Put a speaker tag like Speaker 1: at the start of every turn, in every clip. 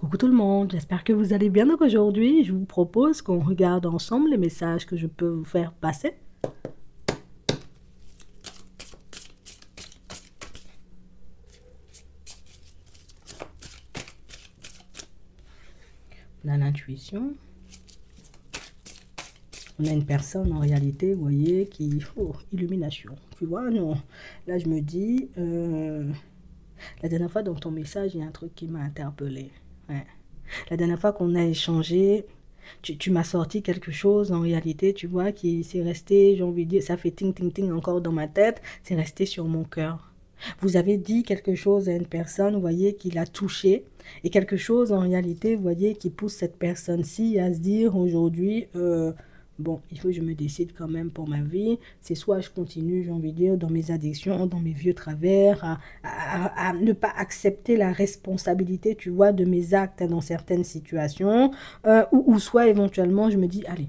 Speaker 1: Coucou tout le monde, j'espère que vous allez bien. Donc aujourd'hui, je vous propose qu'on regarde ensemble les messages que je peux vous faire passer. On a l'intuition. On a une personne en réalité, vous voyez, qui... Oh, illumination. Tu vois, non. Là, je me dis... la dernière fois dans ton message, il y a un truc qui m'a interpellée. Ouais. La dernière fois qu'on a échangé, tu m'as sorti quelque chose en réalité, tu vois, qui s'est resté, j'ai envie de dire, ça fait ting ting ting encore dans ma tête, c'est resté sur mon cœur. Vous avez dit quelque chose à une personne, vous voyez, qui l'a touché, et quelque chose en réalité, vous voyez, qui pousse cette personne-ci à se dire aujourd'hui, bon, il faut que je me décide quand même pour ma vie. C'est soit je continue, j'ai envie de dire, dans mes addictions, dans mes vieux travers, à ne pas accepter la responsabilité, tu vois, de mes actes dans certaines situations, ou soit éventuellement je me dis, allez,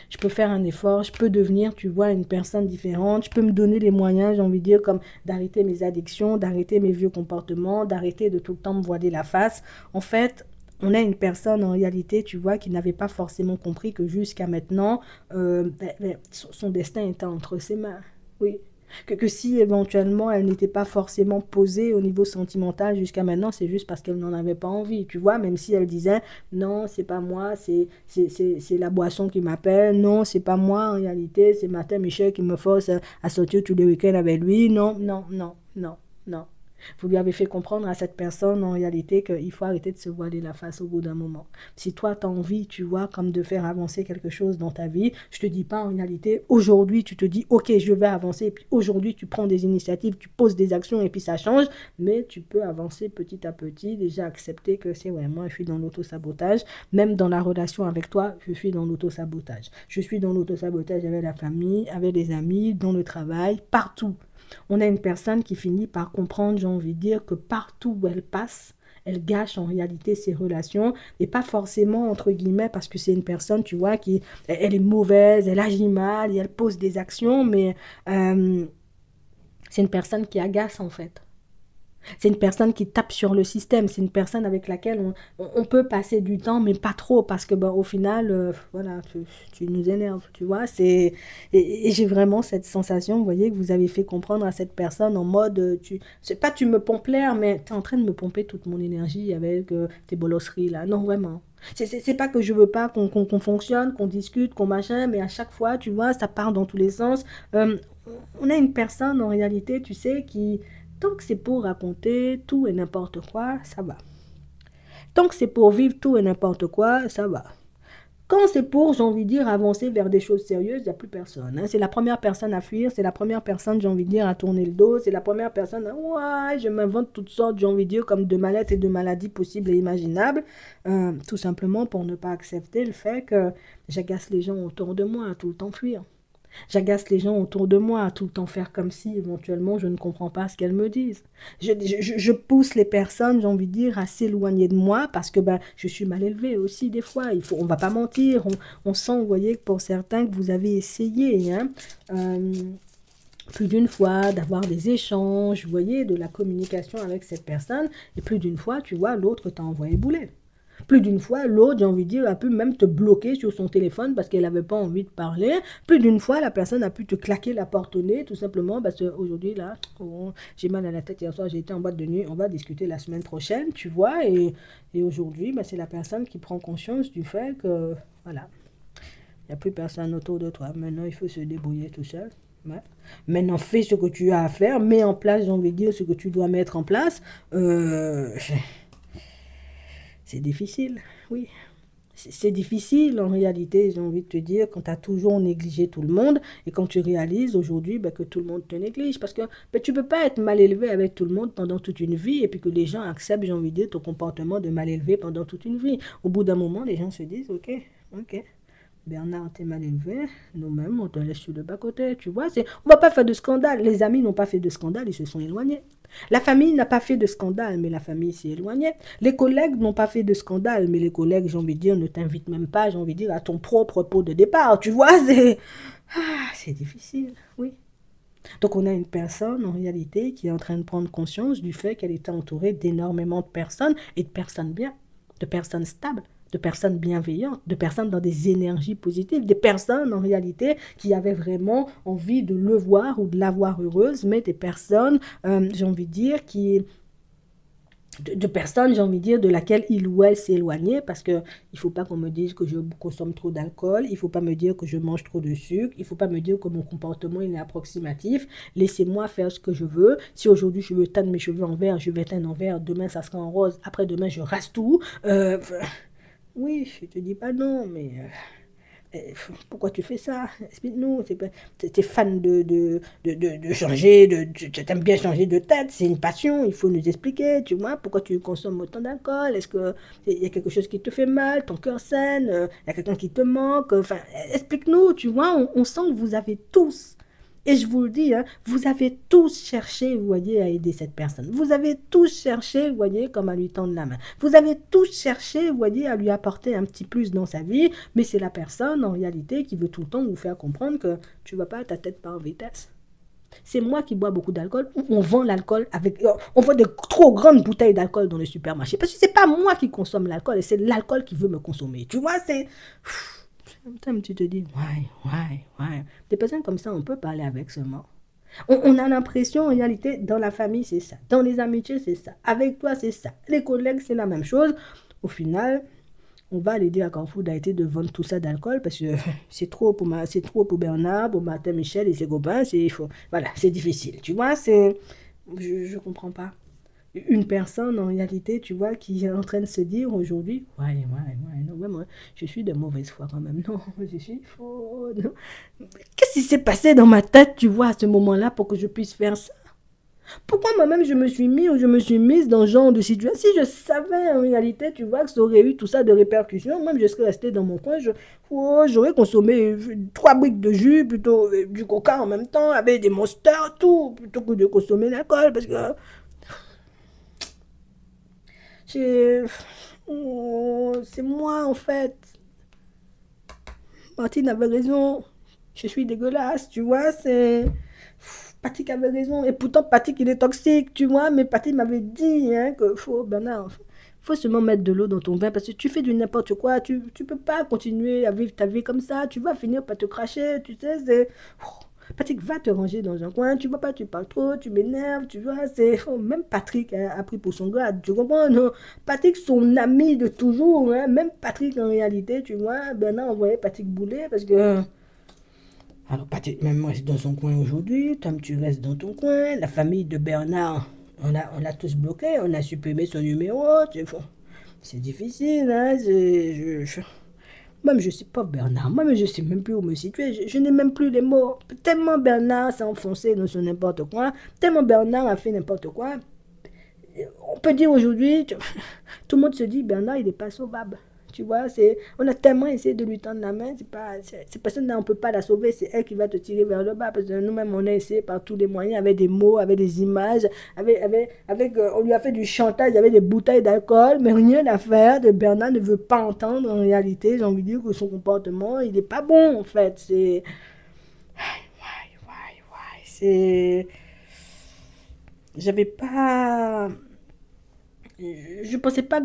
Speaker 1: je peux faire un effort, je peux devenir, tu vois, une personne différente, je peux me donner les moyens, j'ai envie de dire, comme d'arrêter mes addictions, d'arrêter mes vieux comportements, d'arrêter de tout le temps me voiler la face. En fait, on a une personne en réalité, tu vois, qui n'avait pas forcément compris que jusqu'à maintenant, son destin était entre ses mains. Oui. Que si éventuellement elle n'était pas forcément posée au niveau sentimental jusqu'à maintenant, c'est juste parce qu'elle n'en avait pas envie, tu vois, même si elle disait non, c'est pas moi, c'est la boisson qui m'appelle, non, c'est pas moi en réalité, c'est Martin Michel qui me force à sortir tous les week-ends avec lui, non, non, non, non, non. Vous lui avez fait comprendre à cette personne en réalité qu'il faut arrêter de se voiler la face au bout d'un moment. Si toi tu as envie, tu vois, comme de faire avancer quelque chose dans ta vie, je te dis pas en réalité, aujourd'hui tu te dis ok je vais avancer, et puis aujourd'hui tu prends des initiatives, tu poses des actions et puis ça change, mais tu peux avancer petit à petit, déjà accepter que c'est ouais, moi je suis dans l'auto-sabotage, même dans la relation avec toi, je suis dans l'auto-sabotage. Je suis dans l'auto-sabotage avec la famille, avec les amis, dans le travail, partout. On a une personne qui finit par comprendre, j'ai envie de dire, que partout où elle passe, elle gâche en réalité ses relations, et pas forcément entre guillemets parce que c'est une personne, tu vois, qui elle est mauvaise, elle agit mal, et elle pose des actions, mais euh, c'est une personne qui agace en fait. C'est une personne qui tape sur le système, c'est une personne avec laquelle on peut passer du temps, mais pas trop, parce que ben, au final, voilà, tu nous énerves, tu vois. Et j'ai vraiment cette sensation, vous voyez, que vous avez fait comprendre à cette personne en mode, c'est pas tu me pompes l'air, mais tu es en train de me pomper toute mon énergie avec tes bolosseries là. Non, vraiment. C'est pas que je veux pas qu'on fonctionne, qu'on discute, qu'on machin, mais à chaque fois, tu vois, ça part dans tous les sens. Euh, on a une personne en réalité, tu sais, qui tant que c'est pour raconter tout et n'importe quoi, ça va. Tant que c'est pour vivre tout et n'importe quoi, ça va. Quand c'est pour, j'ai envie de dire, avancer vers des choses sérieuses, il n'y a plus personne. Hein. C'est la première personne à fuir, c'est la première personne, j'ai envie de dire, à tourner le dos, c'est la première personne à, ouais, je m'invente toutes sortes, j'ai envie de dire, comme de maladies et de maladies possibles et imaginables, tout simplement pour ne pas accepter le fait que j'agace les gens autour de moi à tout le temps fuir. J'agace les gens autour de moi à tout le temps faire comme si éventuellement je ne comprends pas ce qu'elles me disent. Je pousse les personnes, j'ai envie de dire, à s'éloigner de moi parce que ben, je suis mal élevée aussi des fois. On ne va pas mentir. On sent, vous voyez, que pour certains que vous avez essayé, hein, euh, plus d'une fois d'avoir des échanges, vous voyez, de la communication avec cette personne. Et plus d'une fois, tu vois, l'autre t'a envoyé bouler. Plus d'une fois, l'autre, j'ai envie de dire, a pu même te bloquer sur son téléphone parce qu'elle n'avait pas envie de parler. Plus d'une fois, la personne a pu te claquer la porte au nez, tout simplement parce qu'aujourd'hui, là, oh, j'ai mal à la tête. Hier soir, j'ai été en boîte de nuit. On va discuter la semaine prochaine, tu vois. Et aujourd'hui, bah, c'est la personne qui prend conscience du fait que, voilà, il n'y a plus personne autour de toi. Maintenant, il faut se débrouiller tout seul. Ouais. Maintenant, fais ce que tu as à faire. Mets en place, j'ai envie de dire, ce que tu dois mettre en place. C'est difficile, oui. C'est difficile en réalité, j'ai envie de te dire, quand tu as toujours négligé tout le monde et quand tu réalises aujourd'hui ben, que tout le monde te néglige. Parce que ben, tu ne peux pas être mal élevé avec tout le monde pendant toute une vie et puis que les gens acceptent, j'ai envie de dire, ton comportement de mal élevé pendant toute une vie. Au bout d'un moment, les gens se disent, ok, ok. Bernard, t'es mal élevé, nous-mêmes, on te laisse sur le bas-côté, tu vois. On ne va pas faire de scandale. Les amis n'ont pas fait de scandale, ils se sont éloignés. La famille n'a pas fait de scandale, mais la famille s'est éloignée. Les collègues n'ont pas fait de scandale, mais les collègues, j'ai envie de dire, ne t'invitent même pas, j'ai envie de dire, à ton propre pot de départ, tu vois. C'est difficile, oui. Donc on a une personne, en réalité, qui est en train de prendre conscience du fait qu'elle était entourée d'énormément de personnes et de personnes bien. de personnes stables, de personnes bienveillantes, de personnes dans des énergies positives, des personnes en réalité qui avaient vraiment envie de le voir ou de la voir heureuse, mais des personnes, j'ai envie de dire, de personnes, j'ai envie de dire, de laquelle il ou elle s'est éloigné, parce qu'il ne faut pas qu'on me dise que je consomme trop d'alcool, il ne faut pas me dire que je mange trop de sucre, il ne faut pas me dire que mon comportement il est approximatif, laissez-moi faire ce que je veux. Si aujourd'hui je veux teindre mes cheveux en vert, je vais teindre en vert, demain ça sera en rose, après-demain je rase tout. Oui, je te dis pas non, mais pourquoi tu fais ça? Explique-nous. Tu es fan de changer, tu aimes bien changer de tête, c'est une passion, il faut nous expliquer, tu vois, pourquoi tu consommes autant d'alcool, est-ce qu'il y a quelque chose qui te fait mal, ton cœur saigne, il y a quelqu'un qui te manque, enfin, explique-nous, tu vois, on sent que vous avez tous. Et je vous le dis, hein, vous avez tous cherché, vous voyez, à aider cette personne. Vous avez tous cherché, vous voyez, comme à lui tendre la main. Vous avez tous cherché, vous voyez, à lui apporter un petit plus dans sa vie. Mais c'est la personne, en réalité, qui veut tout le temps vous faire comprendre que tu ne vas pas à ta tête par vitesse. C'est moi qui bois beaucoup d'alcool. On vend l'alcool avec... On vend de trop grandes bouteilles d'alcool dans le supermarché. Parce que ce n'est pas moi qui consomme l'alcool, et c'est l'alcool qui veut me consommer. Tu vois, c'est... Sometimes tu te dis, ouais. Des personnes comme ça, on peut parler avec seulement. On a l'impression, en réalité, dans la famille, c'est ça. Dans les amitiés, c'est ça. Avec toi, c'est ça. Les collègues, c'est la même chose. Au final, on va aller dire à Carrefour d'arrêter de vendre tout ça d'alcool parce que c'est trop pour Bernard, pour Martin Michel et ses copains. Voilà, c'est difficile. Tu vois, je comprends pas. Une personne, en réalité, tu vois, qui est en train de se dire aujourd'hui, non, moi, je suis de mauvaise foi quand même, non, je suis faux, non. Qu'est-ce qui s'est passé dans ma tête, tu vois, à ce moment-là, pour que je puisse faire ça? Pourquoi moi-même je me suis mis ou je me suis mise dans ce genre de situation? Si je savais en réalité, tu vois, que ça aurait eu tout ça de répercussions, même je serais restée dans mon coin, j'aurais consommé 3 briques de jus, plutôt du coca en même temps, avec des monsters, tout, plutôt que de consommer l'alcool, parce que c'est moi en fait. Martine avait raison. Je suis dégueulasse, tu vois. Patrick avait raison. Et pourtant, Patrick, il est toxique, tu vois. Mais Patrick m'avait dit que Bernard, faut seulement mettre de l'eau dans ton vin parce que tu fais du n'importe quoi. Tu peux pas continuer à vivre ta vie comme ça. Tu vas finir par te cracher, tu sais. Patrick, va te ranger dans un coin, tu vois pas, tu parles trop, tu m'énerves, tu vois, même Patrick a pris pour son grade, tu comprends, non? Patrick, son ami de toujours, même Patrick en réalité, tu vois, Bernard envoyait Patrick bouler parce que... Alors Patrick, même moi, c'est dans son coin aujourd'hui, toi, tu restes dans ton coin, la famille de Bernard, on l'a tous bloqué, on a supprimé son numéro, c'est difficile, hein, même je ne sais pas Bernard, moi-même je ne sais même plus où me situer, je n'ai même plus les mots. Tellement Bernard s'est enfoncé dans son n'importe quoi, tellement Bernard a fait n'importe quoi. On peut dire aujourd'hui, tout le monde se dit Bernard il n'est pas sauvable. Tu vois, on a tellement essayé de lui tendre la main, cette personne-là, on ne peut pas la sauver, c'est elle qui va te tirer vers le bas. Parce que nous-mêmes, on a essayé par tous les moyens, avec des mots, avec des images, on lui a fait du chantage, avec des bouteilles d'alcool, mais rien à faire. Bernard ne veut pas entendre, en réalité, j'ai envie de dire que son comportement, il n'est pas bon, en fait. C'est... J'avais pas... Je pensais pas...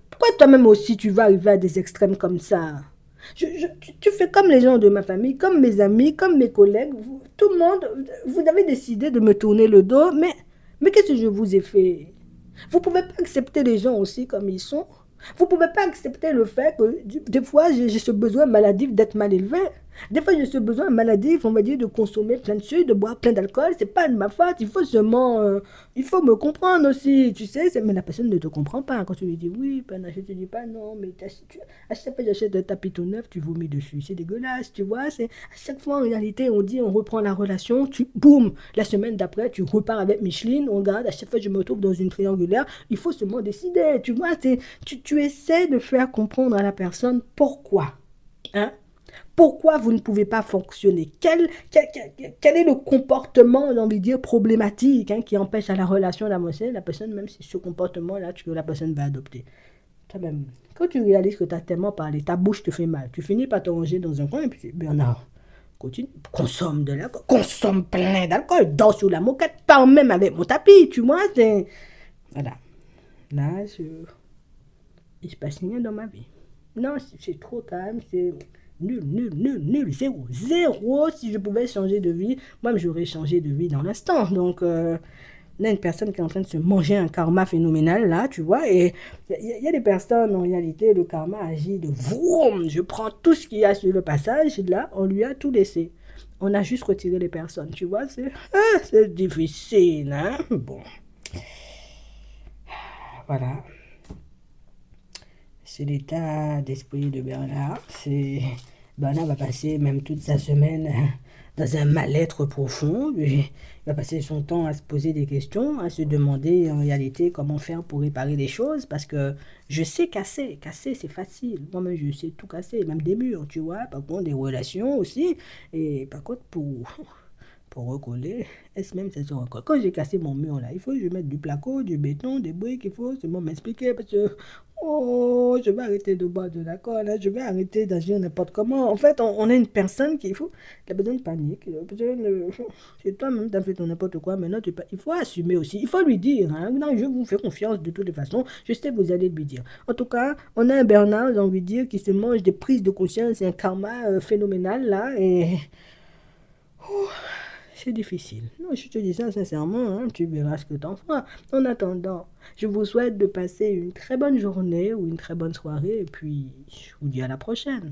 Speaker 1: Pourquoi toi-même aussi tu vas arriver à des extrêmes comme ça? Tu fais comme les gens de ma famille, comme mes amis, comme mes collègues. Tout le monde, vous avez décidé de me tourner le dos, mais qu'est-ce que je vous ai fait? Vous ne pouvez pas accepter les gens aussi comme ils sont. Vous ne pouvez pas accepter le fait que des fois j'ai ce besoin maladif d'être mal élevé. Des fois j'ai ce besoin maladif, on va dire, de consommer plein de sucre, de boire plein d'alcool. C'est pas de ma faute. Il faut seulement, il faut me comprendre aussi. Tu sais, mais la personne ne te comprend pas quand tu lui dis oui, ben, je te dis pas non, mais à chaque fois que j'achète un tapis tout neuf, tu vomis dessus. C'est dégueulasse, tu vois. À chaque fois en réalité on dit on reprend la relation, boum, la semaine d'après tu repars avec Micheline. On regarde, à chaque fois je me retrouve dans une triangulaire. Il faut seulement décider, tu vois. Tu essaies de faire comprendre à la personne pourquoi. Hein? Pourquoi vous ne pouvez pas fonctionner? Quel est le comportement, j'ai envie de dire, problématique qui empêche à la relation d'avancer? La personne, même si ce comportement-là, que la personne va adopter. Toi-même, quand tu réalises que tu as tellement parlé, ta bouche te fait mal, tu finis par te ranger dans un coin et puis Bernard, continue, consomme de l'alcool, consomme plein d'alcool, dors sur la moquette, parle même avec mon tapis, tu vois. Voilà. Là, il se passe rien dans ma vie. Non, c'est trop calme, c'est nul, nul, nul, nul, zéro, zéro. Si je pouvais changer de vie, moi, j'aurais changé de vie dans l'instant. Donc, on a une personne qui est en train de se manger un karma phénoménal, là, tu vois, et il y a des personnes, en réalité, le karma agit de vroom, je prends tout ce qu'il y a sur le passage, et là, on lui a tout laissé. On a juste retiré les personnes, tu vois, c'est difficile, hein. Bon, voilà. C'est l'état d'esprit de Bernard. Bernard va passer même toute sa semaine dans un mal-être profond. Il va passer son temps à se poser des questions, à se demander en réalité comment faire pour réparer les choses. Parce que je sais casser. Casser, c'est facile. Moi-même, je sais tout casser, même des murs, tu vois. Par contre, des relations aussi. Et par contre, pour recoller, est-ce même ça se recolle? Quand j'ai cassé mon mur là, il faut que je mette du placo, du béton, des briques, il faut seulement m'expliquer parce que oh, je vais arrêter de boire de la colle, hein, je vais arrêter d'agir n'importe comment. En fait, on a une personne qui a besoin de panique, c'est toi-même, tu as fait ton n'importe quoi, maintenant il faut assumer aussi, il faut lui dire, hein, non, je vous fais confiance de toutes les façons, je sais que vous allez lui dire. En tout cas, on a un Bernard, j'ai envie de dire, qui se mange des prises de conscience, et un karma phénoménal là, et c'est difficile. Non, je te dis ça sincèrement, hein, tu verras ce que t'en feras. En attendant, je vous souhaite de passer une très bonne journée ou une très bonne soirée et puis je vous dis à la prochaine.